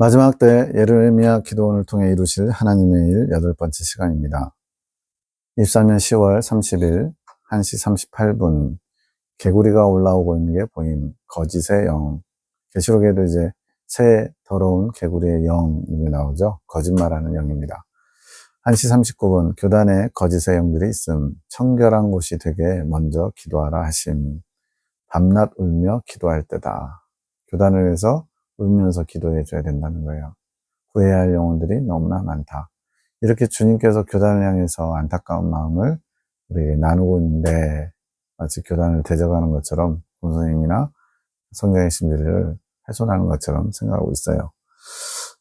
마지막 때 예레미야 기도원을 통해 이루실 하나님의 일 8번째 시간입니다. 24년 10월 30일 1시 38분 개구리가 올라오고 있는 게 보임. 거짓의 영. 계시록에도 이제 새 더러운 개구리의 영이 나오죠. 거짓말하는 영입니다. 1시 39분 교단에 거짓의 영들이 있음. 청결한 곳이 되게 먼저 기도하라 하심. 밤낮 울며 기도할 때다. 교단을 위해서 울면서 기도해 줘야 된다는 거예요. 구해야 할 영혼들이 너무나 많다. 이렇게 주님께서 교단을 향해서 안타까운 마음을 우리에게 나누고 있는데 마치 교단을 대적하는 것처럼 본선생님이나 성경의 진리를 훼손하는 것처럼 생각하고 있어요.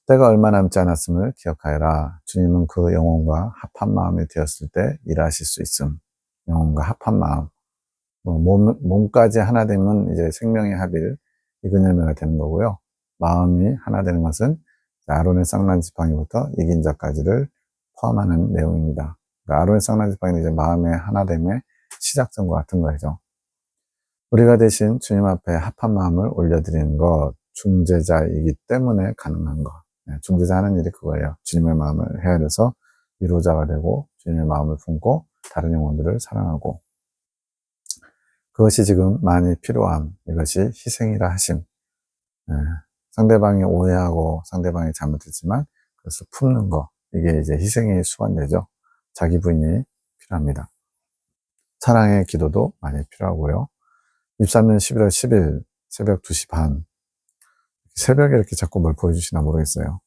때가 얼마 남지 않았음을 기억하여라. 주님은 그 영혼과 합한 마음이 되었을 때 일하실 수 있음. 영혼과 합한 마음. 몸까지 하나 되면 이제 생명의 합일, 이근 열매가 되는 거고요. 마음이 하나 되는 것은 아론의 쌍난 지팡이부터 이긴 자까지를 포함하는 내용입니다. 그러니까 아론의 쌍난 지팡이는 이제 마음의 하나됨의 시작점과 같은 거죠. 우리가 대신 주님 앞에 합한 마음을 올려드리는 것, 중재자이기 때문에 가능한 것. 중재자 하는 일이 그거예요. 주님의 마음을 헤아려서 위로자가 되고 주님의 마음을 품고 다른 영혼들을 사랑하고, 그것이 지금 많이 필요함. 이것이 희생이라 하심. 상대방이 오해하고 상대방이 잘못했지만 그것을 품는 거. 이게 이제 희생의 수반되죠. 자기 부인이 필요합니다. 사랑의 기도도 많이 필요하고요. 23년 11월 10일 새벽 2시 반. 새벽에 이렇게 자꾸 뭘 보여주시나 모르겠어요.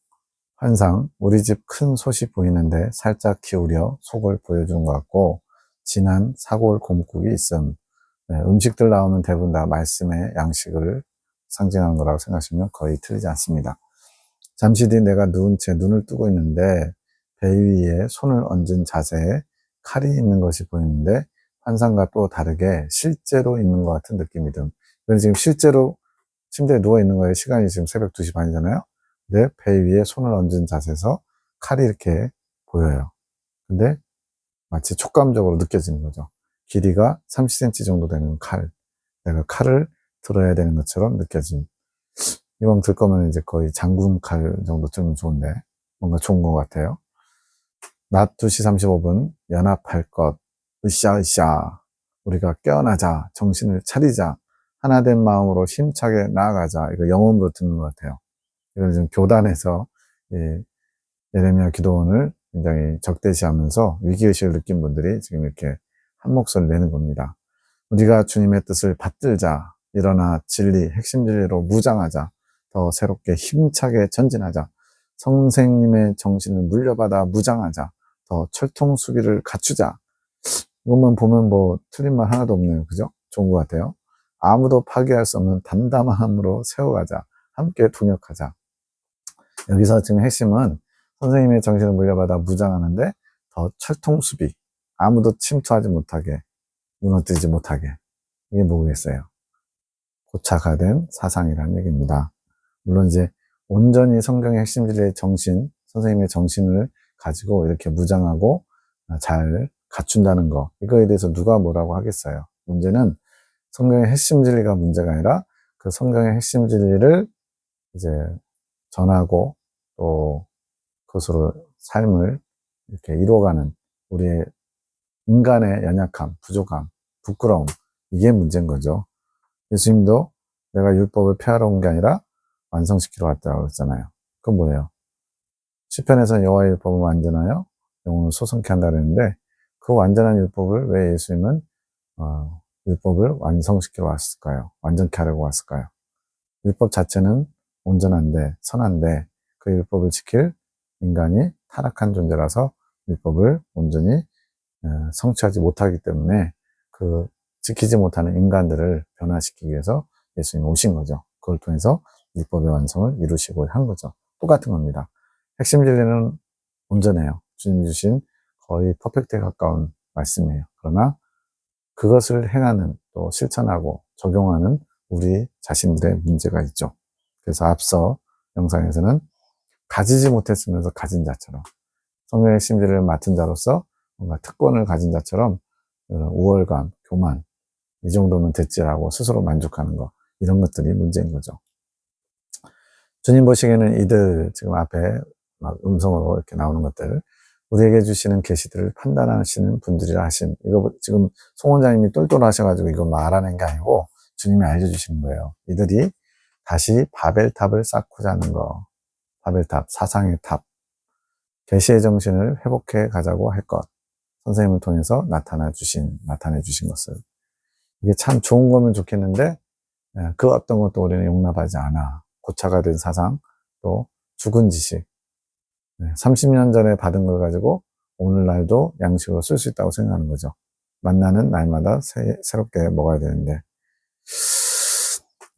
환상, 우리 집 큰 솥이 보이는데 살짝 기울여 속을 보여주는 것 같고, 진한 사골 곰국이 있음. 음식들 나오면 대부분 다 말씀의 양식을 상징하는 거라고 생각하시면 거의 틀리지 않습니다. 잠시 뒤 내가 누운 채 눈을 뜨고 있는데 배 위에 손을 얹은 자세에 칼이 있는 것이 보이는데 환상과 또 다르게 실제로 있는 것 같은 느낌이 듭니다. 지금 실제로 침대에 누워 있는 거예요. 시간이 지금 새벽 2시 반이잖아요. 근데 배 위에 손을 얹은 자세에서 칼이 이렇게 보여요. 근데 마치 촉감적으로 느껴지는 거죠. 길이가 30cm 정도 되는 칼. 내가 칼을 들어야 되는 것처럼 느껴짐. 이왕 들 거면 이제 거의 장군 칼 정도 들면 좋은데, 뭔가 좋은 것 같아요. 낮 2시 35분, 연합할 것. 으쌰으쌰. 우리가 깨어나자. 정신을 차리자. 하나된 마음으로 힘차게 나아가자. 이거 영혼으로 듣는 것 같아요. 이걸 지금 교단에서 예레미야 기도원을 굉장히 적대시하면서 위기의식을 느낀 분들이 지금 이렇게 한 목소리를 내는 겁니다. 우리가 주님의 뜻을 받들자. 일어나 진리, 핵심 진리로 무장하자. 더 새롭게 힘차게 전진하자. 선생님의 정신을 물려받아 무장하자. 더 철통 수비를 갖추자. 이것만 보면 뭐 틀린 말 하나도 없네요. 그죠? 좋은 것 같아요. 아무도 파괴할 수 없는 담담함으로 세워가자. 함께 동역하자. 여기서 지금 핵심은 선생님의 정신을 물려받아 무장하는데 더 철통 수비. 아무도 침투하지 못하게, 무너뜨리지 못하게. 이게 뭐겠어요? 고착화된 사상이라는 얘기입니다. 물론 이제 온전히 성경의 핵심 진리의 정신, 선생님의 정신을 가지고 이렇게 무장하고 잘 갖춘다는 거, 이거에 대해서 누가 뭐라고 하겠어요? 문제는 성경의 핵심 진리가 문제가 아니라 그 성경의 핵심 진리를 이제 전하고 또 그것으로 삶을 이렇게 이루어가는 우리의 인간의 연약함, 부족함, 부끄러움, 이게 문제인 거죠. 예수님도 내가 율법을 폐하러 온 게 아니라 완성시키러 왔다고 했잖아요. 그건 뭐예요? 시편에서 여호와의 율법은 완전하여 영혼을 소성케 한다 그랬는데, 그 완전한 율법을 왜 예수님은 율법을 완성시키러 왔을까요? 완전케 하려고 왔을까요? 율법 자체는 온전한데, 선한데, 그 율법을 지킬 인간이 타락한 존재라서 율법을 온전히 성취하지 못하기 때문에 그 지키지 못하는 인간들을 변화시키기 위해서 예수님이 오신 거죠. 그걸 통해서 율법의 완성을 이루시고 한 거죠. 똑같은 겁니다. 핵심 진리는 온전해요. 주님이 주신 거의 퍼펙트에 가까운 말씀이에요. 그러나 그것을 행하는, 또 실천하고 적용하는 우리 자신들의 문제가 있죠. 그래서 앞서 영상에서는 가지지 못했으면서 가진 자처럼, 성경의 핵심 진리를 맡은 자로서 뭔가 특권을 가진 자처럼 우월감, 교만, 이 정도면 됐지라고 스스로 만족하는 거, 이런 것들이 문제인 거죠. 주님 보시기에는 이들 지금 앞에 막 음성으로 이렇게 나오는 것들, 우리에게 주시는 계시들을 판단하시는 분들이라 하신, 이거 지금 송 원장님이 똘똘하셔가지고 이거 말하는 게 아니고 주님이 알려주시는 거예요. 이들이 다시 바벨탑을 쌓고자 하는 거, 바벨탑, 사상의 탑, 계시의 정신을 회복해 가자고 할 것, 선생님을 통해서 나타내 주신 것을. 이게 참 좋은 거면 좋겠는데, 그 어떤 것도 우리는 용납하지 않아. 고차가 된 사상, 또 죽은 지식. 30년 전에 받은 걸 가지고 오늘날도 양식으로 쓸 수 있다고 생각하는 거죠. 만나는 날마다 새롭게 먹어야 되는데.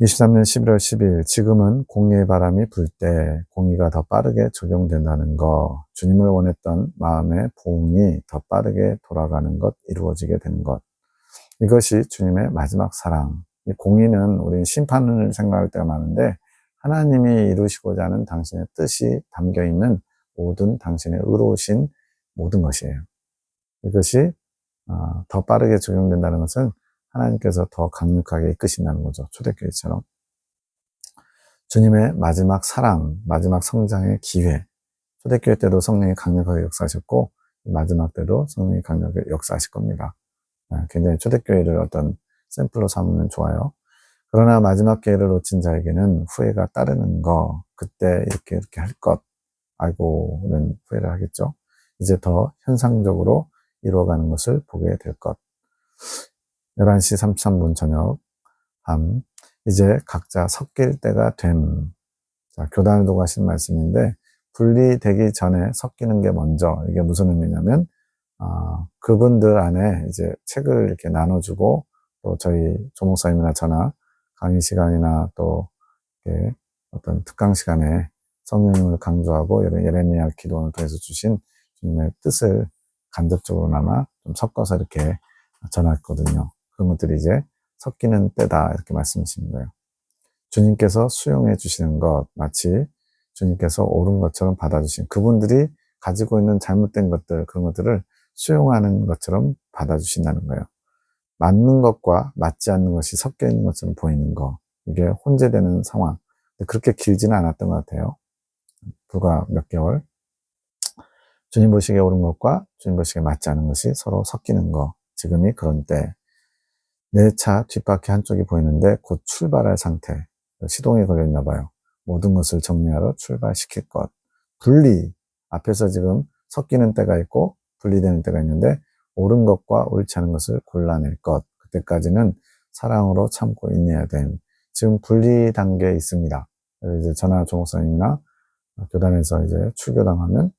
23년 11월 10일, 지금은 공의의 바람이 불 때 공의가 더 빠르게 적용된다는 것, 주님을 원했던 마음의 보응이 더 빠르게 돌아가는 것, 이루어지게 되는 것. 이것이 주님의 마지막 사랑. 이 공의는 우리는 심판을 생각할 때가 많은데, 하나님이 이루시고자 하는 당신의 뜻이 담겨 있는 모든 당신의 의로우신 모든 것이에요. 이것이 더 빠르게 적용된다는 것은 하나님께서 더 강력하게 이끄신다는 거죠. 초대교회처럼. 주님의 마지막 사랑, 마지막 성장의 기회. 초대교회 때도 성령이 강력하게 역사하셨고, 마지막 때도 성령이 강력하게 역사하실 겁니다. 굉장히 초대교회를 어떤 샘플로 삼으면 좋아요. 그러나 마지막 기회를 놓친 자에게는 후회가 따르는 거, 그때 이렇게 할 것, 알고는 후회를 하겠죠. 이제 더 현상적으로 이루어가는 것을 보게 될 것. 11시 33분 저녁, 밤, 이제 각자 섞일 때가 됨. 자, 교단을 두고 하신 말씀인데, 분리되기 전에 섞이는 게 먼저, 이게 무슨 의미냐면, 그분들 안에 이제 책을 이렇게 나눠주고, 또 저희 조목사님이나 저나 강의 시간이나 또 이렇게 어떤 특강 시간에 성령님을 강조하고 예레미야 기도원을 통해서 주신 주님의 뜻을 간접적으로나마 좀 섞어서 이렇게 전했거든요. 그런 것들이 이제 섞이는 때다 이렇게 말씀하시는 거예요. 주님께서 수용해 주시는 것, 마치 주님께서 옳은 것처럼 받아주신 그분들이 가지고 있는 잘못된 것들, 그런 것들을 수용하는 것처럼 받아주신다는 거예요. 맞는 것과 맞지 않는 것이 섞여 있는 것처럼 보이는 거, 이게 혼재되는 상황. 그렇게 길지는 않았던 것 같아요. 불과 몇 개월. 주님 보시기에 옳은 것과 주님 보시기에 맞지 않은 것이 서로 섞이는 거. 지금이 그런 때. 내 차 뒷바퀴 한쪽이 보이는데 곧 출발할 상태. 시동이 걸렸나 봐요. 모든 것을 정리하러 출발시킬 것. 분리. 앞에서 지금 섞이는 때가 있고 분리되는 때가 있는데 옳은 것과 옳지 않은 것을 골라낼 것. 그때까지는 사랑으로 참고 인내해야 됨. 지금 분리 단계에 있습니다. 이제 저나 조목사님이나 교단에서 이제 출교당하면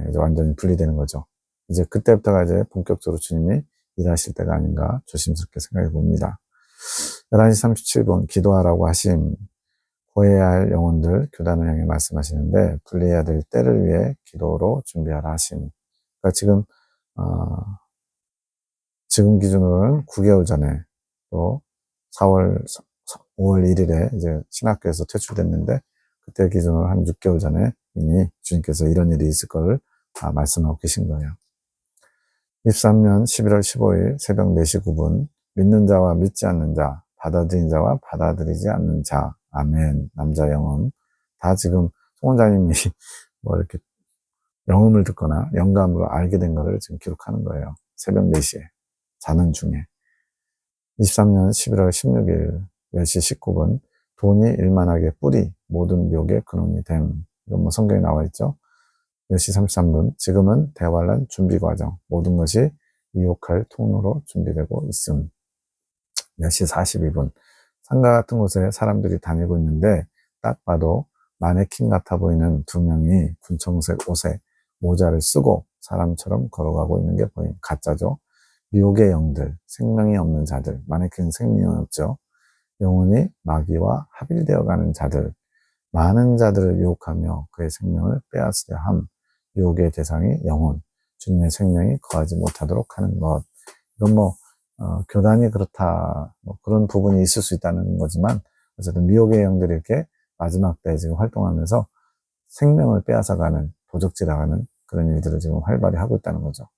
이제 완전히 분리되는 거죠. 이제 그때부터가 이제 본격적으로 주님이 일하실 때가 아닌가 조심스럽게 생각해 봅니다. 11시 37분 기도하라고 하심, 구해야 할 영혼들 교단을 향해 말씀하시는데 분리해야 될 때를 위해 기도로 준비하라 하심. 그러니까 지금 기준으로는 9개월 전에 또 5월 1일에 이제 신학교에서 퇴출됐는데 그때 기준으로 한 6개월 전에 이미 주님께서 이런 일이 있을 걸 다 말씀하고 계신 거예요. 23년 11월 15일 새벽 4시 9분 믿는 자와 믿지 않는 자, 받아들인 자와 받아들이지 않는 자, 아멘, 남자 영음. 다 지금 송 원장님이 뭐 이렇게 영음을 듣거나 영감으로 알게 된 거를 지금 기록하는 거예요. 새벽 4시에 자는 중에. 23년 11월 16일 10시 19분 돈이 일만하게 뿌리 모든 묘의 근원이 됨. 이건 뭐 성경에 나와 있죠. 10시 33분 지금은 대환란 준비 과정 모든 것이 유혹할 통로로 준비되고 있음. 10시 42분 상가 같은 곳에 사람들이 다니고 있는데 딱 봐도 마네킹 같아 보이는 두 명이 군청색 옷에 모자를 쓰고 사람처럼 걸어가고 있는 게 보임. 가짜죠. 미혹의 영들, 생명이 없는 자들, 마네킹 생명이 없죠. 영혼이 마귀와 합일되어 가는 자들, 많은 자들을 유혹하며 그의 생명을 빼앗으려 함. 유혹의 대상이 영혼, 주님의 생명이 거하지 못하도록 하는 것. 이건 교단이 그렇다, 그런 부분이 있을 수 있다는 거지만, 어쨌든 미혹의 영들이 이렇게 마지막 때 지금 활동하면서 생명을 빼앗아가는, 도적질하는 그런 일들을 지금 활발히 하고 있다는 거죠.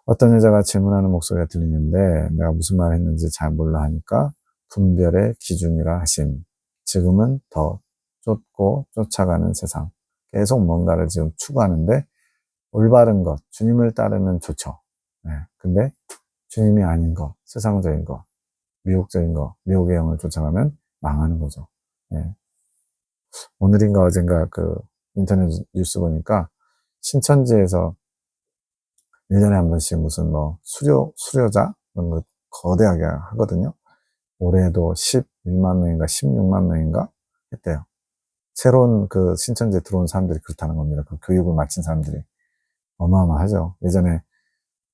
어떤 여자가 질문하는 목소리가 들리는데, 내가 무슨 말 했는지 잘 몰라 하니까, 분별의 기준이라 하심. 지금은 더 쫓고 쫓아가는 세상. 계속 뭔가를 지금 추구하는데 올바른 것, 주님을 따르면 좋죠. 네. 근데 주님이 아닌 것, 세상적인 것, 미혹적인 것, 미혹의 영을 쫓아가면 망하는 거죠. 네. 오늘인가 어젠가 그 인터넷 뉴스 보니까 신천지에서 1년에 한 번씩 무슨 뭐 수료자? 이런 거 거대하게 하거든요. 올해도 11만 명인가 16만 명인가 했대요. 새로운 그 신천지에 들어온 사람들이 그렇다는 겁니다. 그 교육을 마친 사람들이. 어마어마하죠. 예전에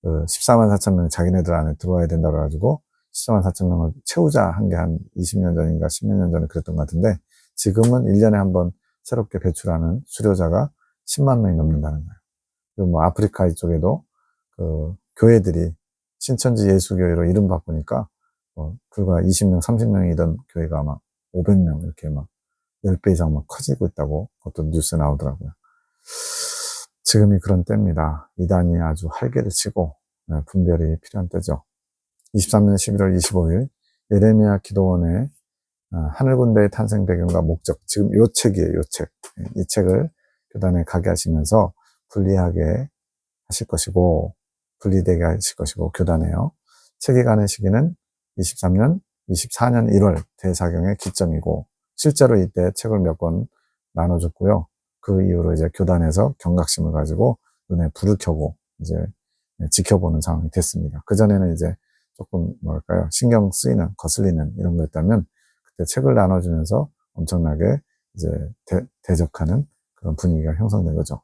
그 14만 4천 명 자기네들 안에 들어와야 된다 그래가지고 14만 4천 명을 채우자 한 게 한 20년 전인가 10몇 년 전에 그랬던 것 같은데 지금은 1년에 한 번 새롭게 배출하는 수료자가 10만 명이 넘는다는 거예요. 그리고 뭐 아프리카 이쪽에도 그 교회들이 신천지 예수교회로 이름 바꾸니까 불과 20명, 30명이던 교회가 아마 500명 이렇게 막 10배 이상 막 커지고 있다고 그것도 뉴스에 나오더라고요. 지금이 그런 때입니다. 이단이 아주 활개를 치고 분별이 필요한 때죠. 23년 11월 25일 예레미야 기도원의 하늘군대의 탄생 배경과 목적, 지금 요 책이에요. 요 책. 이 책을 교단에 가게 하시면서 분리하게 하실 것이고 분리되게 하실 것이고 교단에요. 책이 가는 시기는 23년, 24년 1월 대사경의 기점이고 실제로 이때 책을 몇 권 나눠줬고요. 그 이후로 이제 교단에서 경각심을 가지고 눈에 불을 켜고 이제 지켜보는 상황이 됐습니다. 그전에는 이제 조금 뭐랄까요, 신경 쓰이는, 거슬리는 이런 거였다면 그때 책을 나눠주면서 엄청나게 이제 대적하는 그런 분위기가 형성된 거죠.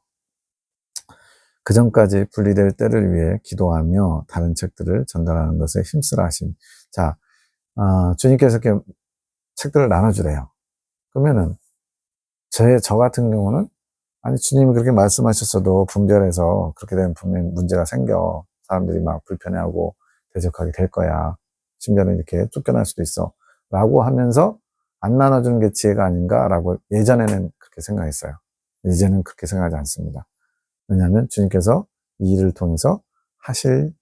그 전까지 분리될 때를 위해 기도하며 다른 책들을 전달하는 것에 힘쓰라 하신. 자, 주님께서 이렇게 책들을 나눠주래요. 그러면은 저 같은 경우는 아니 주님이 그렇게 말씀하셨어도 분별해서 그렇게 되면 분명히 문제가 생겨. 사람들이 막 불편해하고 대적하게 될 거야. 심지어는 이렇게 쫓겨날 수도 있어. 라고 하면서 안 나눠주는 게 지혜가 아닌가라고 예전에는 그렇게 생각했어요. 이제는 그렇게 생각하지 않습니다. 왜냐하면 주님께서 이 일을 통해서 하실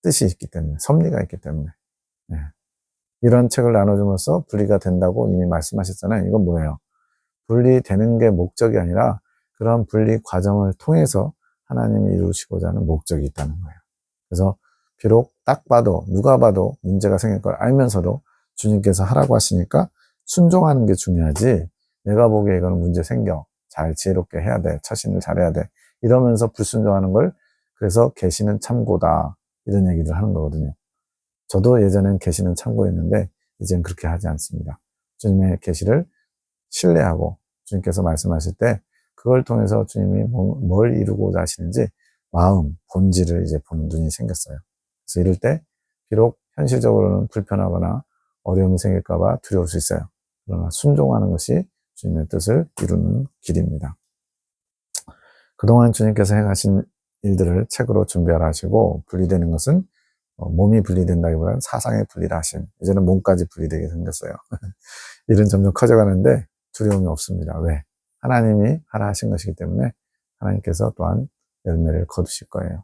뜻이 있기 때문에, 섭리가 있기 때문에. 네. 이런 책을 나눠줌으로써 분리가 된다고 이미 말씀하셨잖아요. 이건 뭐예요? 분리되는 게 목적이 아니라 그런 분리 과정을 통해서 하나님이 이루시고자 하는 목적이 있다는 거예요. 그래서 비록 딱 봐도 누가 봐도 문제가 생길 걸 알면서도 주님께서 하라고 하시니까 순종하는 게 중요하지 내가 보기에 이거는 문제 생겨. 잘 지혜롭게 해야 돼. 처신을 잘해야 돼. 이러면서 불순종하는 걸 그래서 계시는 참고다. 이런 얘기를 하는 거거든요. 저도 예전엔 계시는 참고였는데 이젠 그렇게 하지 않습니다. 주님의 계시를 신뢰하고 주님께서 말씀하실 때 그걸 통해서 주님이 뭘 이루고자 하시는지 마음, 본질을 이제 보는 눈이 생겼어요. 그래서 이럴 때 비록 현실적으로는 불편하거나 어려움이 생길까봐 두려울 수 있어요. 그러나 순종하는 것이 주님의 뜻을 이루는 길입니다. 그동안 주님께서 행하신 일들을 책으로 준비하라 하시고 분리되는 것은 몸이 분리된다기보다는 사상의 분리를 하심. 이제는 몸까지 분리되게 생겼어요. 일은 점점 커져가는데 두려움이 없습니다. 왜? 하나님이 하라 하신 것이기 때문에 하나님께서 또한 열매를 거두실 거예요.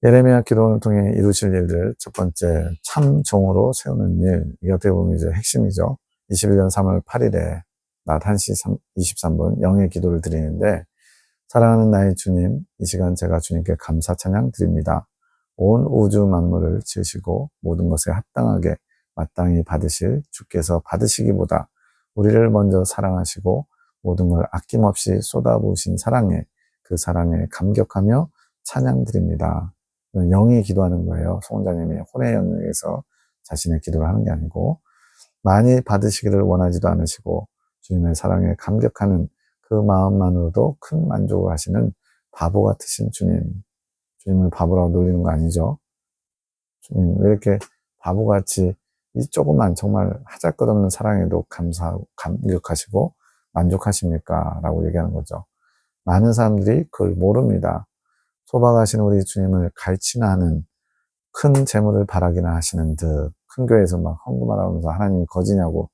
예레미야 기도원을 통해 이루실 일들 첫 번째 참 종으로 세우는 일. 이게 어떻게 보면 이제 핵심이죠. 21년 3월 8일에 낮 1시 23분 영의 기도를 드리는데 사랑하는 나의 주님, 이 시간 제가 주님께 감사 찬양 드립니다. 온 우주 만물을 지으시고 모든 것에 합당하게 마땅히 받으실 주께서 받으시기보다 우리를 먼저 사랑하시고 모든 걸 아낌없이 쏟아부으신 사랑에 그 사랑에 감격하며 찬양 드립니다. 영이 기도하는 거예요. 송자님이 혼의 영역에서 자신의 기도를 하는 게 아니고 많이 받으시기를 원하지도 않으시고 주님의 사랑에 감격하는 그 마음만으로도 큰 만족을 하시는 바보 같으신 주님. 주님을 바보라고 놀리는 거 아니죠? 주님, 왜 이렇게 바보같이 이 조그만 정말 하잘것없는 사랑에도 감사하고 감격하시고 만족하십니까? 라고 얘기하는 거죠. 많은 사람들이 그걸 모릅니다. 소박하신 우리 주님을 갈치나 하는 큰 재물을 바라기나 하시는 듯 큰 교회에서 막 헌금하라면서 하나님이 거지냐고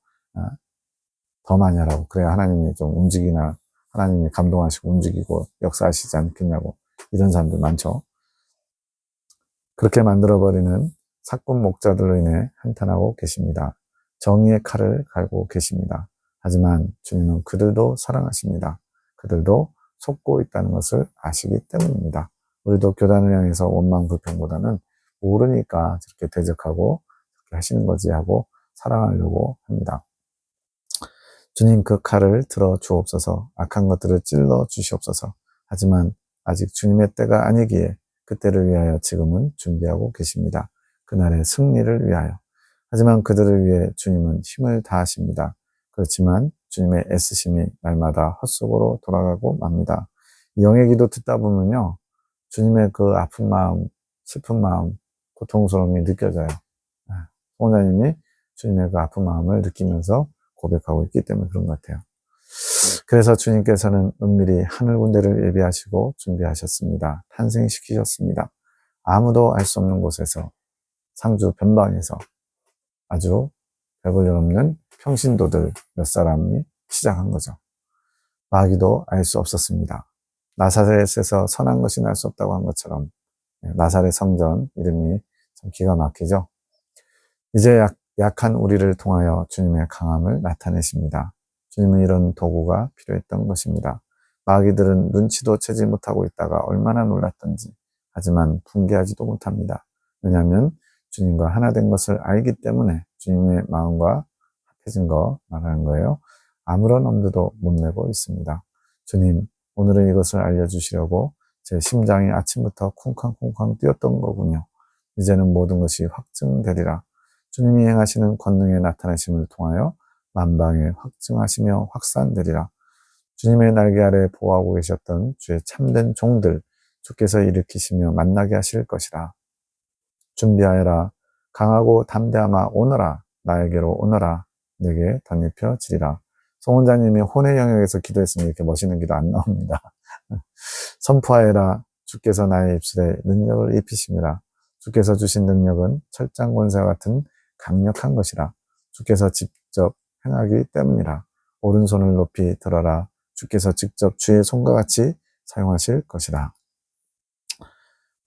더 많이 하라고 그래야 하나님이 좀 움직이나 하나님이 감동하시고 움직이고 역사하시지 않겠냐고 이런 사람들 많죠. 그렇게 만들어버리는 사건 목자들로 인해 한탄하고 계십니다. 정의의 칼을 갈고 계십니다. 하지만 주님은 그들도 사랑하십니다. 그들도 속고 있다는 것을 아시기 때문입니다. 우리도 교단을 향해서 원망 불평보다는 모르니까 저렇게 대적하고 저렇게 하시는 거지 하고 사랑하려고 합니다. 주님 그 칼을 들어 주옵소서. 악한 것들을 찔러 주시옵소서. 하지만 아직 주님의 때가 아니기에 그 때를 위하여 지금은 준비하고 계십니다. 그날의 승리를 위하여. 하지만 그들을 위해 주님은 힘을 다하십니다. 그렇지만 주님의 애쓰심이 날마다 헛속으로 돌아가고 맙니다. 영의 기도 듣다 보면요, 주님의 그 아픈 마음, 슬픈 마음, 고통스러움이 느껴져요. 성도님이 주님의 그 아픈 마음을 느끼면서 고백하고 있기 때문에 그런 것 같아요. 그래서 주님께서는 은밀히 하늘 군대를 예비하시고 준비하셨습니다. 탄생시키셨습니다. 아무도 알 수 없는 곳에서, 상주 변방에서 아주 별 볼 일 없는 평신도들 몇 사람이 시작한 거죠. 마귀도 알 수 없었습니다. 나사렛에서 선한 것이 날 수 없다고 한 것처럼 나사렛 성전 이름이 참 기가 막히죠. 이제 약한 우리를 통하여 주님의 강함을 나타내십니다. 주님은 이런 도구가 필요했던 것입니다. 마귀들은 눈치도 채지 못하고 있다가 얼마나 놀랐던지, 하지만 붕괴하지도 못합니다. 왜냐하면 주님과 하나 된 것을 알기 때문에 주님의 마음과 합해진 거 말하는 거예요. 아무런 엄두도 못 내고 있습니다. 주님, 오늘은 이것을 알려주시려고 제 심장이 아침부터 쿵쾅쿵쾅 뛰었던 거군요. 이제는 모든 것이 확증되리라. 주님이 행하시는 권능의 나타내심을 통하여 만방에 확증하시며 확산되리라. 주님의 날개 아래 보호하고 계셨던 주의 참된 종들, 주께서 일으키시며 만나게 하실 것이라. 준비하여라. 강하고 담대함아 오너라. 나에게로 오너라. 내게 덧입혀지리라. 송원자님이 혼의 영역에서 기도했으면 이렇게 멋있는 기도 안 나옵니다. 선포하여라. 주께서 나의 입술에 능력을 입히심이라. 주께서 주신 능력은 철장 권세와 같은 강력한 것이라. 주께서 직접 행하기 때문이라. 오른손을 높이 들어라. 주께서 직접 주의 손과 같이 사용하실 것이라.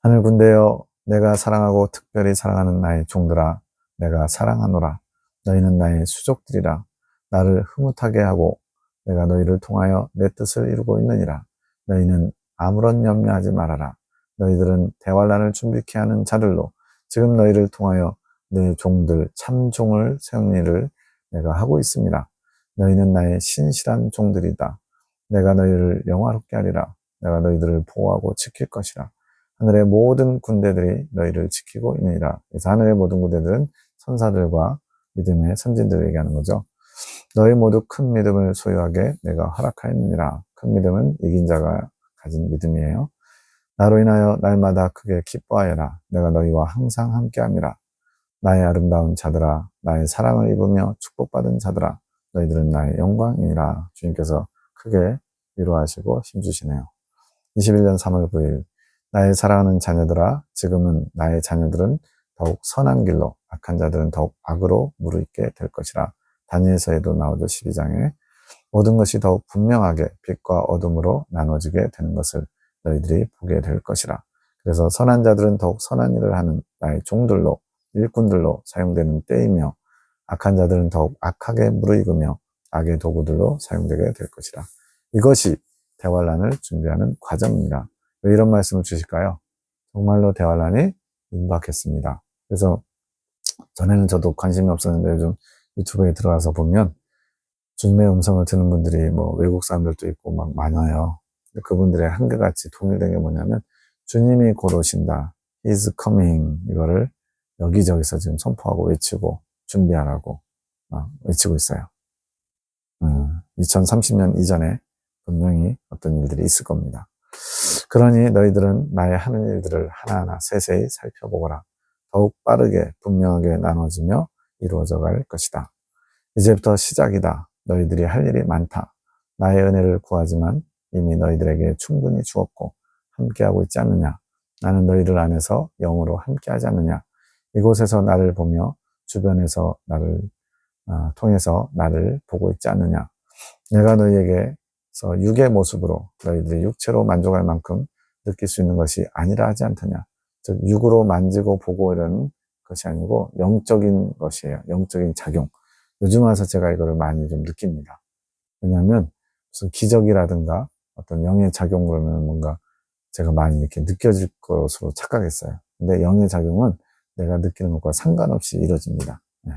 하늘 군대여, 내가 사랑하고 특별히 사랑하는 나의 종들아, 내가 사랑하노라. 너희는 나의 수족들이라. 나를 흐뭇하게 하고 내가 너희를 통하여 내 뜻을 이루고 있느니라. 너희는 아무런 염려하지 말아라. 너희들은 대환란을 준비케 하는 자들로 지금 너희를 통하여 내 종들 참종을 세운 일을 내가 하고 있습니다. 너희는 나의 신실한 종들이다. 내가 너희를 영화롭게 하리라. 내가 너희들을 보호하고 지킬 것이라. 하늘의 모든 군대들이 너희를 지키고 있느니라. 그래서 하늘의 모든 군대들은 선사들과 믿음의 선진들을 얘기하는 거죠. 너희 모두 큰 믿음을 소유하게 내가 허락하였느니라. 큰 믿음은 이긴 자가 가진 믿음이에요. 나로 인하여 날마다 크게 기뻐하여라. 내가 너희와 항상 함께함이라. 나의 아름다운 자들아, 나의 사랑을 입으며 축복받은 자들아, 너희들은 나의 영광이니라. 주님께서 크게 위로하시고 힘주시네요. 21년 3월 9일 나의 사랑하는 자녀들아, 지금은 나의 자녀들은 더욱 선한 길로, 악한 자들은 더욱 악으로 무르익게 될 것이라. 다니엘서에도 나오죠. 12장에 모든 것이 더욱 분명하게 빛과 어둠으로 나눠지게 되는 것을 너희들이 보게 될 것이라. 그래서 선한 자들은 더욱 선한 일을 하는 나의 종들로, 일꾼들로 사용되는 때이며, 악한 자들은 더욱 악하게 무르익으며 악의 도구들로 사용되게 될 것이라. 이것이 대환란을 준비하는 과정입니다. 왜 이런 말씀을 주실까요? 정말로 대환란이 임박했습니다. 그래서 전에는 저도 관심이 없었는데 요즘 유튜브에 들어가서 보면 주님의 음성을 듣는 분들이 뭐 외국 사람들도 있고 막 많아요. 그분들의 한결같이 통일된 게 뭐냐면 주님이 곧 오신다. He's coming. 이거를 여기저기서 지금 선포하고 외치고 준비하라고 외치고 있어요. 2030년 이전에 분명히 어떤 일들이 있을 겁니다. 그러니 너희들은 나의 하는 일들을 하나하나 세세히 살펴보거라. 더욱 빠르게 분명하게 나눠지며 이루어져 갈 것이다. 이제부터 시작이다. 너희들이 할 일이 많다. 나의 은혜를 구하지만 이미 너희들에게 충분히 주었고 함께하고 있지 않느냐. 나는 너희들 안에서 영으로 함께하지 않느냐. 이곳에서 나를 보며 주변에서 나를 통해서 나를 보고 있지 않느냐. 내가 너희에게서 육의 모습으로 너희들이 육체로 만족할 만큼 느낄 수 있는 것이 아니라 하지 않더냐. 즉 육으로 만지고 보고 이런 것이 아니고 영적인 것이에요. 영적인 작용. 요즘 와서 제가 이거를 많이 좀 느낍니다. 왜냐하면 무슨 기적이라든가 어떤 영의 작용 그러면 뭔가 제가 많이 이렇게 느껴질 것으로 착각했어요. 근데 영의 작용은 내가 느끼는 것과 상관없이 이루어집니다. 네.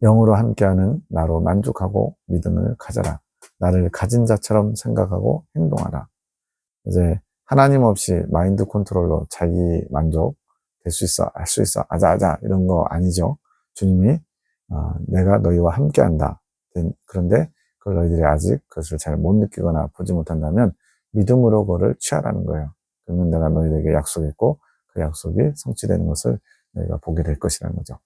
영으로 함께하는 나로 만족하고 믿음을 가져라. 나를 가진 자처럼 생각하고 행동하라. 이제 하나님 없이 마인드 컨트롤로 자기 만족 될 수 있어, 할 수 있어, 아자아자 이런 거 아니죠. 주님이 내가 너희와 함께한다. 그런데 그걸 너희들이 아직 그것을 잘 못 느끼거나 보지 못한다면 믿음으로 그거를 취하라는 거예요. 그러면 내가 너희에게 약속했고 그 약속이 성취되는 것을 너희가 보게 될 것이라는 거죠.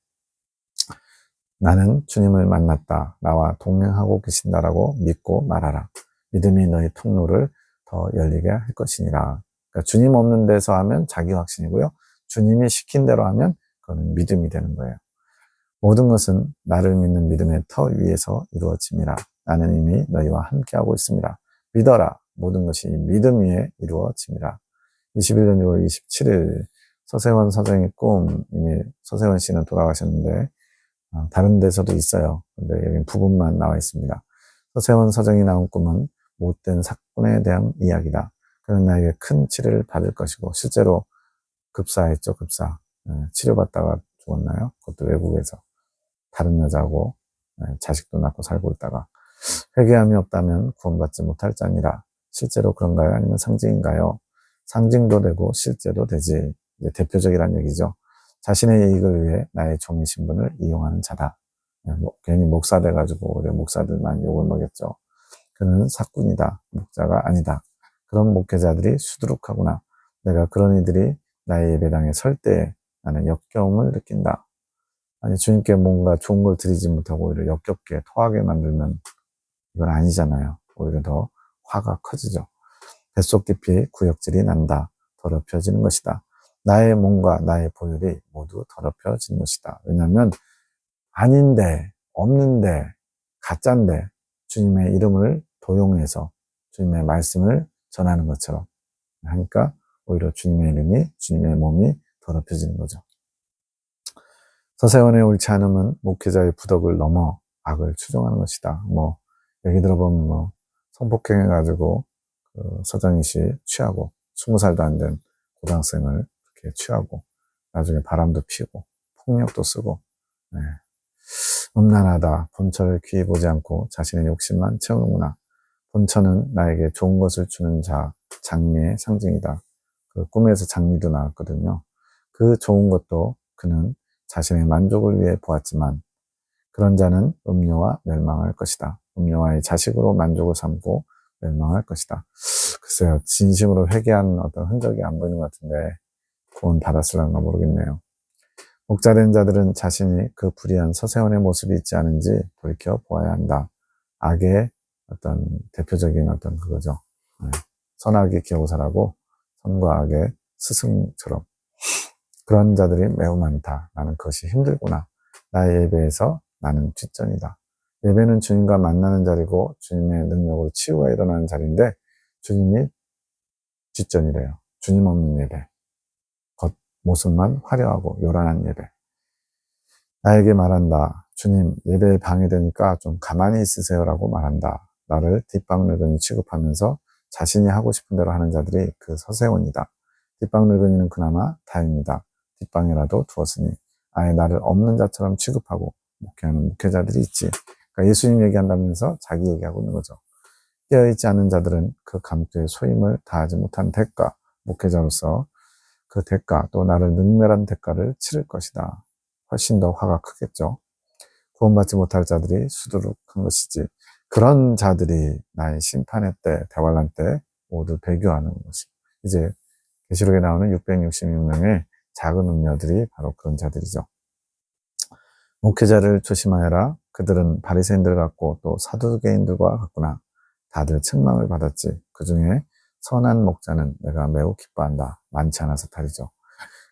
나는 주님을 만났다. 나와 동행하고 계신다라고 믿고 말하라. 믿음이 너희 통로를 더 열리게 할 것이니라. 그러니까 주님 없는 데서 하면 자기 확신이고요. 주님이 시킨 대로 하면 그거는 믿음이 되는 거예요. 모든 것은 나를 믿는 믿음의 터 위에서 이루어짐이라. 나는 이미 너희와 함께하고 있습니다. 믿어라. 모든 것이 믿음 위에 이루어짐이라. 21년 6월 27일 서세원 서정의 꿈, 이미 서세원 씨는 돌아가셨는데 다른 데서도 있어요. 근데 여기 부분만 나와 있습니다. 서세원 서정이 나온 꿈은 못된 사건에 대한 이야기다. 그는 나에게 큰 치료를 받을 것이고 실제로 급사했죠. 급사. 치료받다가 죽었나요? 그것도 외국에서 다른 여자하고 자식도 낳고 살고 있다가 회개함이 없다면 구원받지 못할 자니라. 실제로 그런가요? 아니면 상징인가요? 상징도 되고 실제도 되지. 이제 대표적이란 얘기죠. 자신의 이익을 위해 나의 종의 신분을 이용하는 자다. 괜히 목사 돼가지고 우리 목사들 많이 욕을 먹였죠. 그는 사꾼이다. 목자가 아니다. 그런 목회자들이 수두룩하구나. 내가 그런 이들이 나의 예배당에 설 때 나는 역겨움을 느낀다. 아니 주님께 뭔가 좋은 걸 드리지 못하고 오히려 역겹게 토하게 만들면 이건 아니잖아요. 오히려 더 화가 커지죠. 뱃속 깊이 구역질이 난다. 더럽혀지는 것이다. 나의 몸과 나의 보혈이 모두 더럽혀진 것이다. 왜냐하면 아닌데, 없는데, 가짜인데 주님의 이름을 도용해서 주님의 말씀을 전하는 것처럼 하니까 오히려 주님의 이름이, 주님의 몸이 더럽혀지는 거죠. 서세원의 옳지 않음은 목회자의 부덕을 넘어 악을 추종하는 것이다. 얘기 들어보면 성폭행해가지고 서정희 씨 취하고 20살도 안 된 고등학생을 이렇게 취하고 나중에 바람도 피우고 폭력도 쓰고 음란하다. 본처를 귀히 보지 않고 자신의 욕심만 채우는구나. 본처는 나에게 좋은 것을 주는 자, 장미의 상징이다. 그 꿈에서 장미도 나왔거든요. 그 좋은 것도 그는 자신의 만족을 위해 보았지만 그런 자는 음료와 멸망할 것이다. 음료와의 자식으로 만족을 삼고 멸망할 것이다. 글쎄요, 진심으로 회개한 어떤 흔적이 안 보이는 것 같은데 구원 받았을런가 모르겠네요. 목자된 자들은 자신이 그 불의한 서세원의 모습이 있지 않은지 돌이켜 보아야 한다. 악의 어떤 대표적인 어떤 그거죠. 선악의 기억사라고 선과 악의 스승처럼 그런 자들이 매우 많다. 나는 그것이 힘들구나. 나의 예배에서 나는 뒷전이다. 예배는 주님과 만나는 자리고 주님의 능력으로 치유가 일어나는 자리인데 주님이 뒷전이래요. 주님 없는 예배. 겉모습만 화려하고 요란한 예배. 나에게 말한다. 주님 예배에 방해되니까 좀 가만히 있으세요라고 말한다. 나를 뒷방늙은이 취급하면서 자신이 하고 싶은 대로 하는 자들이 그 서세원이다. 뒷방늙은이는 그나마 다행이다. 뒷방이라도 두었으니 아예 나를 없는 자처럼 취급하고 목회하는 목회자들이 있지. 그러니까 예수님 얘기한다면서 자기 얘기하고 있는 거죠. 깨어있지 않은 자들은 그 감투의 소임을 다하지 못한 대가, 목회자로서 그 대가, 또 나를 능멸한 대가를 치를 것이다. 훨씬 더 화가 크겠죠. 구원받지 못할 자들이 수두룩한 것이지. 그런 자들이 나의 심판의 때, 대환란 때 모두 배교하는 것이. 이제 계시록에 나오는 666명의 작은 음녀들이 바로 그런 자들이죠. 목회자를 조심하여라. 그들은 바리새인들 같고 또 사두개인들과 같구나. 다들 책망을 받았지. 그 중에 선한 목자는 내가 매우 기뻐한다. 많지 않아서 탈이죠.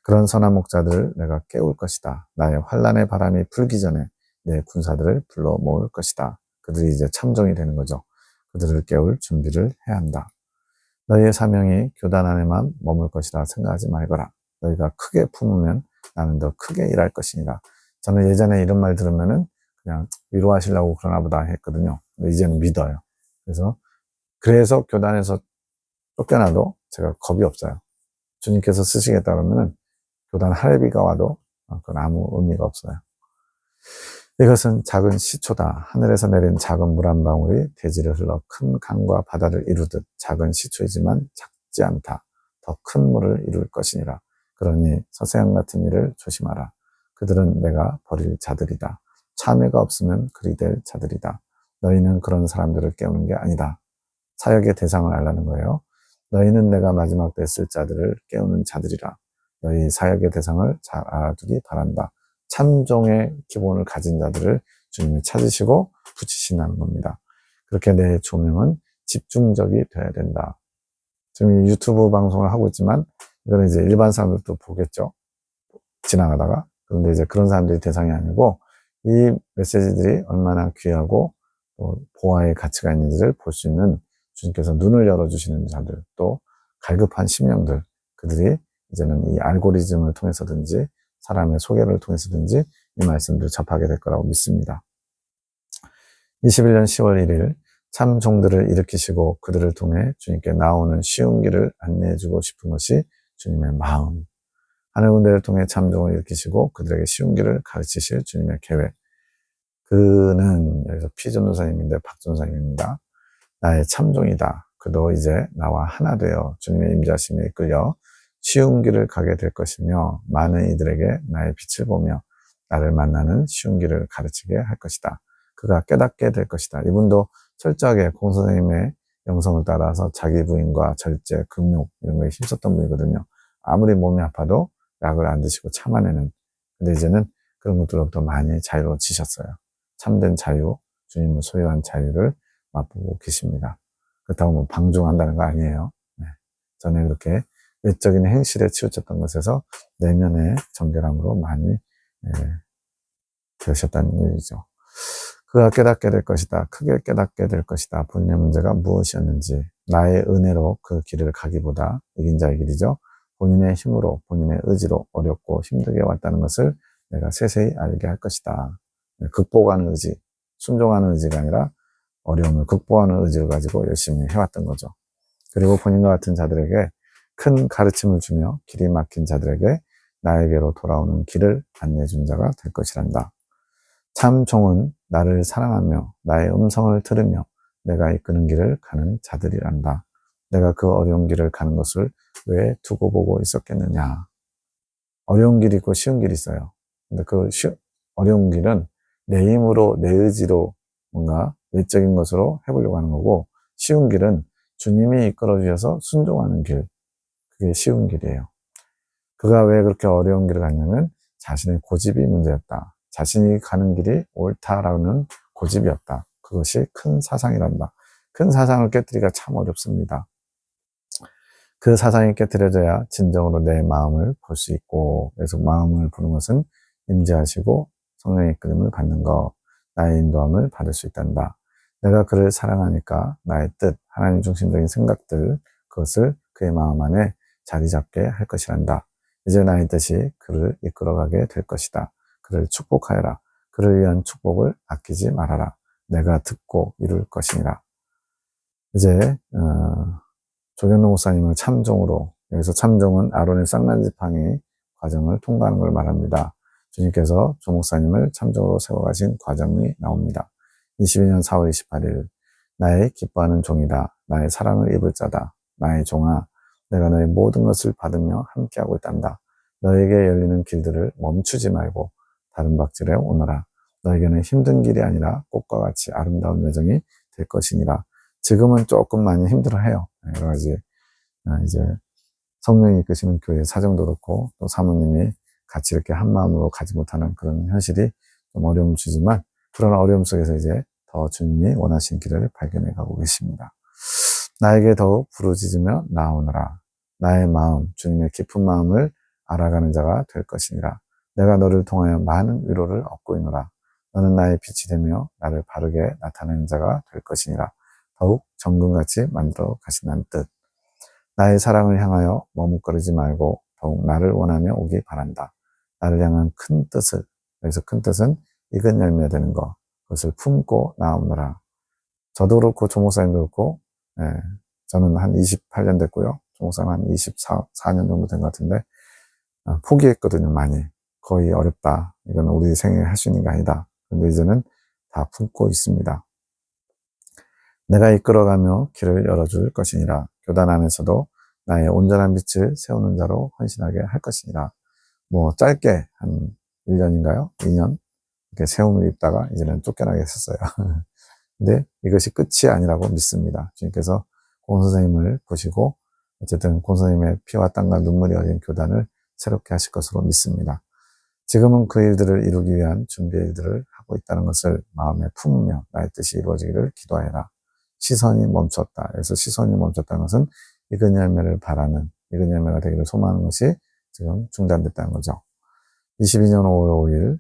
그런 선한 목자들을 내가 깨울 것이다. 나의 환란의 바람이 불기 전에 내 군사들을 불러 모을 것이다. 그들이 이제 참종이 되는 거죠. 그들을 깨울 준비를 해야 한다. 너희의 사명이 교단 안에만 머물 것이라 생각하지 말거라. 너희가 크게 품으면 나는 더 크게 일할 것이니라. 저는 예전에 이런 말 들으면은 그냥 위로하시려고 그러나 보다 했거든요. 근데 이제는 믿어요. 그래서 교단에서 쫓겨나도 제가 겁이 없어요. 주님께서 쓰시겠다 그러면은 교단 할애비가 와도 그건 아무 의미가 없어요. 이것은 작은 시초다. 하늘에서 내린 작은 물 한 방울이 대지를 흘러 큰 강과 바다를 이루듯 작은 시초이지만 작지 않다. 더 큰 물을 이룰 것이니라. 그러니 서세양 같은 일을 조심하라. 그들은 내가 버릴 자들이다. 참회가 없으면 그리 될 자들이다. 너희는 그런 사람들을 깨우는 게 아니다. 사역의 대상을 알라는 거예요. 너희는 내가 마지막 때 쓸 자들을 깨우는 자들이라. 너희 사역의 대상을 잘 알아두기 바란다. 참종의 기본을 가진 자들을 주님이 찾으시고 붙이신다는 겁니다. 그렇게 내 조명은 집중적이 돼야 된다. 지금 유튜브 방송을 하고 있지만 이거는 이제 일반 사람들도 보겠죠. 지나가다가. 그런데 이제 그런 사람들이 대상이 아니고 이 메시지들이 얼마나 귀하고 또 보아의 가치가 있는지를 볼 수 있는 주님께서 눈을 열어주시는 자들, 또 갈급한 심령들, 그들이 이제는 이 알고리즘을 통해서든지 사람의 소개를 통해서든지 이 말씀들을 접하게 될 거라고 믿습니다. 21년 10월 1일 참 종들을 일으키시고 그들을 통해 주님께 나오는 쉬운 길을 안내해주고 싶은 것이 주님의 마음. 하늘 군대를 통해 참 종을 일으키시고 그들에게 쉬운 길을 가르치실 주님의 계획. 그는 여기서 피전도사님인데 박전사님입니다. 나의 참종이다. 그도 이제 나와 하나 되어 주님의 임자심에 이끌려 쉬운 길을 가게 될 것이며 많은 이들에게 나의 빛을 보며 나를 만나는 쉬운 길을 가르치게 할 것이다. 그가 깨닫게 될 것이다. 이분도 철저하게 공선생님의 영성을 따라서 자기 부인과 절제, 금욕 이런 거에 힘썼던 분이거든요. 아무리 몸이 아파도 약을 안 드시고 참아내는. 근데 이제는 그런 것들로부터 많이 자유로워지셨어요. 참된 자유, 주님을 소유한 자유를 맛보고 계십니다. 그렇다고 뭐 방종한다는 거 아니에요. 네. 전에 그렇게 외적인 행실에 치우쳤던 것에서 내면의 정결함으로 많이 되셨다는 얘기죠. 그가 깨닫게 될 것이다. 크게 깨닫게 될 것이다. 본인의 문제가 무엇이었는지 나의 은혜로 그 길을 가기보다 이긴 자의 길이죠. 본인의 힘으로 본인의 의지로 어렵고 힘들게 왔다는 것을 내가 세세히 알게 할 것이다. 극복하는 의지, 순종하는 의지가 아니라 어려움을 극복하는 의지를 가지고 열심히 해왔던 거죠. 그리고 본인과 같은 자들에게 큰 가르침을 주며 길이 막힌 자들에게 나에게로 돌아오는 길을 안내해준 자가 될 것이란다. 참 종은 나를 사랑하며 나의 음성을 들으며 내가 이끄는 길을 가는 자들이란다. 내가 그 어려운 길을 가는 것을 왜 두고 보고 있었겠느냐. 어려운 길이 있고 쉬운 길이 있어요. 근데 어려운 길은 내 힘으로, 내 의지로 뭔가 외적인 것으로 해보려고 하는 거고, 쉬운 길은 주님이 이끌어 주셔서 순종하는 길. 그게 쉬운 길이에요. 그가 왜 그렇게 어려운 길을 갔냐면 자신의 고집이 문제였다. 자신이 가는 길이 옳다라는 고집이었다. 그것이 큰 사상이란다. 큰 사상을 깨뜨리기가 참 어렵습니다. 그 사상이 깨뜨려져야 진정으로 내 마음을 볼 수 있고, 그래서 마음을 보는 것은 임재하시고 성령의 이끌림을 받는 것, 나의 인도함을 받을 수 있단다. 내가 그를 사랑하니까 나의 뜻, 하나님 중심적인 생각들, 그것을 그의 마음 안에 자리 잡게 할 것이란다. 이제 나의 뜻이 그를 이끌어가게 될 것이다. 그를 축복하여라. 그를 위한 축복을 아끼지 말아라. 내가 듣고 이룰 것이니라. 이제 조경록 목사님을 참종으로, 여기서 참종은 아론의 쌍난지팡이 과정을 통과하는 걸 말합니다. 주님께서 조 목사님을 참종으로 세워가신 과정이 나옵니다. 22년 4월 28일 나의 기뻐하는 종이다. 나의 사랑을 입을 자다. 나의 종아, 내가 너의 모든 것을 받으며 함께하고 있단다. 너에게 열리는 길들을 멈추지 말고 다른 박질에 오너라. 너에게는 힘든 길이 아니라 꽃과 같이 아름다운 여정이 될 것이니라. 지금은 조금 많이 힘들어해요. 여러 가지 이제 성령이 이끄시는 교회 사정도 그렇고 또 사모님이 같이 이렇게 한 마음으로 가지 못하는 그런 현실이 좀 어려움 주지만, 그런 어려움 속에서 이제 더 주님이 원하신 길을 발견해 가고 계십니다. 나에게 더욱 부르짖으며 나오너라. 나의 마음, 주님의 깊은 마음을 알아가는 자가 될 것이니라. 내가 너를 통하여 많은 위로를 얻고 있노라. 너는 나의 빛이 되며 나를 바르게 나타내는 자가 될 것이니라. 더욱 정금같이 만들어 가신다는 뜻. 나의 사랑을 향하여 머뭇거리지 말고 더욱 나를 원하며 오기 바란다. 나를 향한 큰 뜻을, 여기서 큰 뜻은 익은 열매 되는 것, 그것을 품고 나오너라. 저도 그렇고 조목사님도 그렇고, 예, 저는 한 28년 됐고요. 조목사님 한 24년 정도 된 것 같은데, 포기했거든요, 많이. 거의 어렵다. 이건 우리 생에 할 수 있는 게 아니다. 근데 이제는 다 품고 있습니다. 내가 이끌어가며 길을 열어줄 것이니라. 교단 안에서도 나의 온전한 빛을 세우는 자로 헌신하게 할 것이니라. 뭐 짧게 한 1년인가요? 2년? 이렇게 세움을 입다가 이제는 쫓겨나게 했었어요. 근데 이것이 끝이 아니라고 믿습니다. 주님께서 공 선생님을 보시고 어쨌든 공 선생님의 피와 땀과 눈물이 흘린 교단을 새롭게 하실 것으로 믿습니다. 지금은 그 일들을 이루기 위한 준비의 일들을 하고 있다는 것을 마음에 품으며 나의 뜻이 이루어지기를 기도하여라. 시선이 멈췄다. 그래서 시선이 멈췄다는 것은 익은 열매를 바라는, 익은 열매가 되기를 소망하는 것이 지금 중단됐다는 거죠. 22년 5월 5일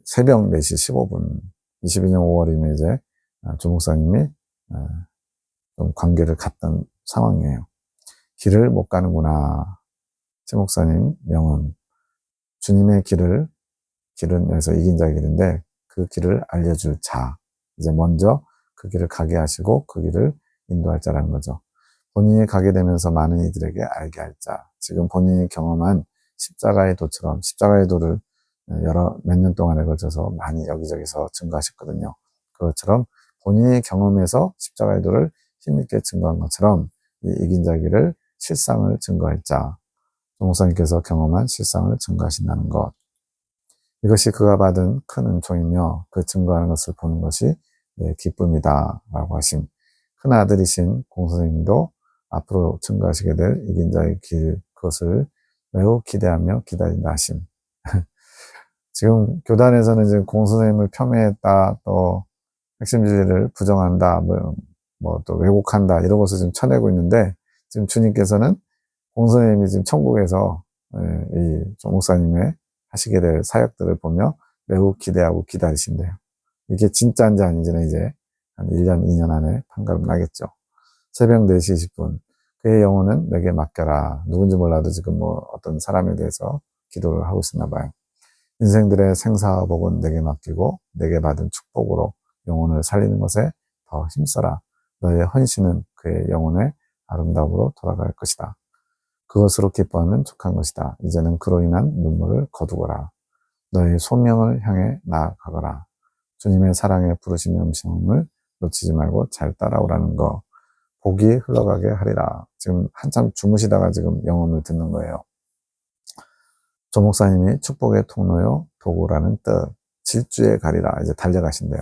새벽 4시 15분, 22년 5월이면 이제 조 목사님이 좀 관계를 갖던 상황이에요. 길을 못 가는구나. 최 목사님 영혼. 주님의 길은 여기서 이긴 자의 길인데 그 길을 알려줄 자. 이제 먼저 그 길을 가게 하시고 그 길을 인도할 자라는 거죠. 본인이 가게 되면서 많은 이들에게 알게 할 자. 지금 본인이 경험한 십자가의 도처럼 십자가의 도를 몇 년 동안에 걸쳐서 많이 여기저기서 증거하셨거든요. 그것처럼 본인이 경험해서 십자가의 도를 힘있게 증거한 것처럼 이 이긴 자 길을 실상을 증거할 자. 조 목사님께서 경험한 실상을 증거하신다는 것. 이것이 그가 받은 큰 은총이며 그 증거하는 것을 보는 것이 기쁨이다 라고 하신 큰 아들이신 공 선생님도 앞으로 증거하시게 될 이긴 자의 길, 그것을 매우 기대하며 기다린다 하심. 지금 교단에서는 이제 공 선생님을 폄훼했다, 또 핵심 진리를 부정한다, 뭐 또 왜곡한다, 이런 것을 지금 쳐내고 있는데, 지금 주님께서는 공 선생님이 지금 천국에서 이 조 목사님의 하시게 될 사역들을 보며 매우 기대하고 기다리신대요. 이게 진짜인지 아닌지는 이제 한 1년, 2년 안에 판가름 나겠죠. 새벽 4시 20분. 그의 영혼은 내게 맡겨라. 누군지 몰라도 지금 뭐 어떤 사람에 대해서 기도를 하고 있었나 봐요. 인생들의 생사복은 내게 맡기고 내게 받은 축복으로 영혼을 살리는 것에 더 힘써라. 너의 헌신은 그의 영혼의 아름다움으로 돌아갈 것이다. 그것으로 기뻐하면 족한 것이다. 이제는 그로 인한 눈물을 거두거라. 너의 소명을 향해 나아가거라. 주님의 사랑에 부르신 음성을 놓치지 말고 잘 따라오라는 거. 복이 흘러가게 하리라. 지금 한참 주무시다가 지금 영혼을 듣는 거예요. 조 목사님이 축복의 통로요 도구라는 뜻. 질주에 가리라. 이제 달려가신대요.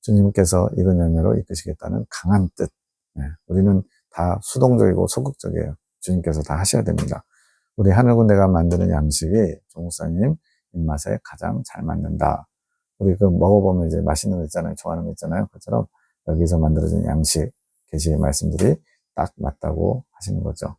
주님께서 익은 열매로 이끄시겠다는 강한 뜻. 우리는 다 수동적이고 소극적이에요. 주님께서 다 하셔야 됩니다. 우리 하늘군대가 만드는 양식이 조 목사님 입맛에 가장 잘 맞는다. 우리 그 먹어보면 이제 맛있는 거 있잖아요. 좋아하는 거 있잖아요. 그처럼 여기서 만들어진 양식, 계시의 말씀들이 딱 맞다고 하시는 거죠.